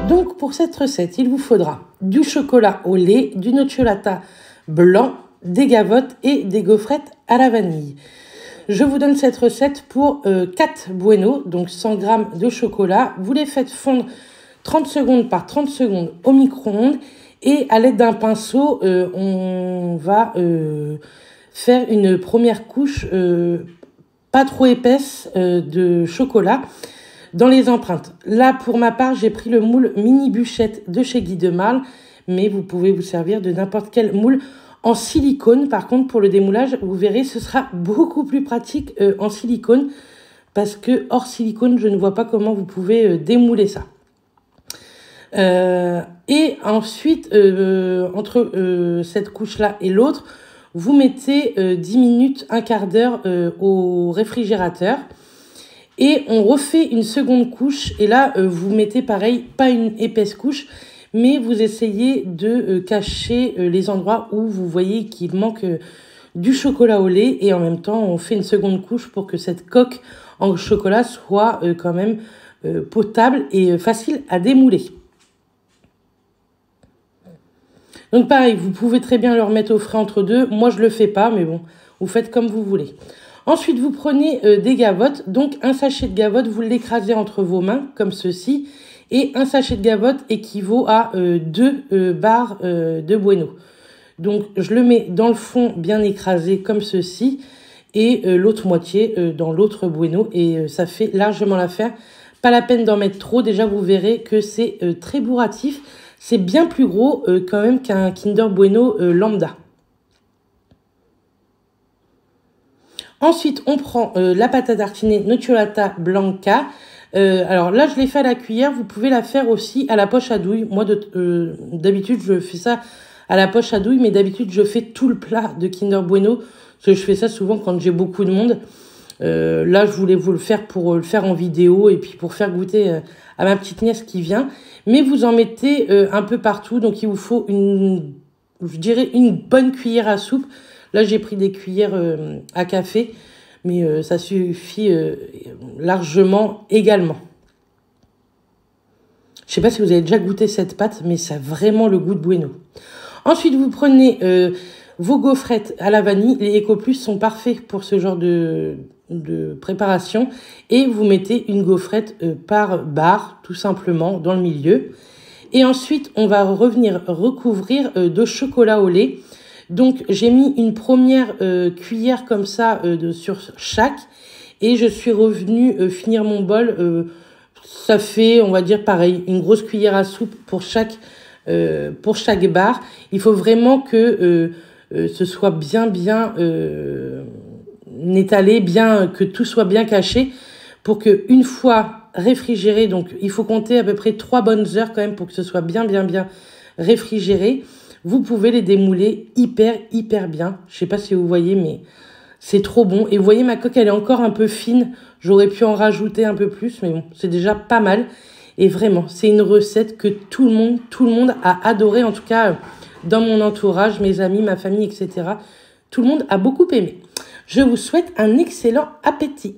Donc pour cette recette, il vous faudra du chocolat au lait, du nocciolata blanc, des gavottes et des gaufrettes à la vanille. Je vous donne cette recette pour 4 Bueno, donc 100 g de chocolat. Vous les faites fondre 30 secondes par 30 secondes au micro-ondes et à l'aide d'un pinceau, on va faire une première couche pas trop épaisse de chocolat dans les empreintes. Là, pour ma part, j'ai pris le moule mini bûchette de chez Guy de Marle, mais vous pouvez vous servir de n'importe quel moule en silicone. Par contre, pour le démoulage, vous verrez, ce sera beaucoup plus pratique en silicone, parce que hors silicone, je ne vois pas comment vous pouvez démouler ça. Et ensuite, entre cette couche-là et l'autre, vous mettez 10 minutes, un quart d'heure au réfrigérateur. Et on refait une seconde couche. Et là, vous mettez pareil, pas une épaisse couche, mais vous essayez de cacher les endroits où vous voyez qu'il manque du chocolat au lait. Et en même temps, on fait une seconde couche pour que cette coque en chocolat soit quand même potable et facile à démouler. Donc pareil, vous pouvez très bien le remettre au frais entre deux. Moi, je ne le fais pas, mais bon, vous faites comme vous voulez. Ensuite, vous prenez des gavottes. Donc, un sachet de gavottes, vous l'écrasez entre vos mains, comme ceci. Et un sachet de gavottes équivaut à 2 barres de Bueno. Donc, je le mets dans le fond bien écrasé, comme ceci. Et l'autre moitié dans l'autre Bueno. Et ça fait largement l'affaire. Pas la peine d'en mettre trop. Déjà, vous verrez que c'est très bourratif. C'est bien plus gros quand même qu'un Kinder Bueno lambda. Ensuite, on prend la pâte à tartiner Nocciolata Blanca. Alors là, je l'ai fait à la cuillère. Vous pouvez la faire aussi à la poche à douille. Moi, d'habitude, je fais ça à la poche à douille. Mais d'habitude, je fais tout le plat de Kinder Bueno. Parce que je fais ça souvent quand j'ai beaucoup de monde. Là, je voulais vous le faire pour le faire en vidéo. Et puis pour faire goûter à ma petite nièce qui vient. Mais vous en mettez un peu partout. Donc, il vous faut je dirais une bonne cuillère à soupe. Là, j'ai pris des cuillères à café, mais ça suffit largement également. Je ne sais pas si vous avez déjà goûté cette pâte, mais ça a vraiment le goût de Bueno. Ensuite, vous prenez vos gaufrettes à la vanille. Les Eco Plus sont parfaits pour ce genre de préparation. Et vous mettez une gaufrette par barre, tout simplement, dans le milieu. Et ensuite, on va revenir recouvrir de chocolat au lait. Donc, j'ai mis une première cuillère comme ça sur chaque. Et je suis revenue finir mon bol. Ça fait, on va dire, pareil, une grosse cuillère à soupe pour chaque barre. Il faut vraiment que ce soit bien étalé, que tout soit bien caché. Pour qu'une fois réfrigéré, donc il faut compter à peu près 3 bonnes heures quand même pour que ce soit bien réfrigéré. Vous pouvez les démouler hyper bien. Je ne sais pas si vous voyez, mais c'est trop bon. Et vous voyez, ma coque, elle est encore un peu fine. J'aurais pu en rajouter un peu plus, mais bon, c'est déjà pas mal. Et vraiment, c'est une recette que tout le monde a adoré. En tout cas, dans mon entourage, mes amis, ma famille, etc. Tout le monde a beaucoup aimé. Je vous souhaite un excellent appétit.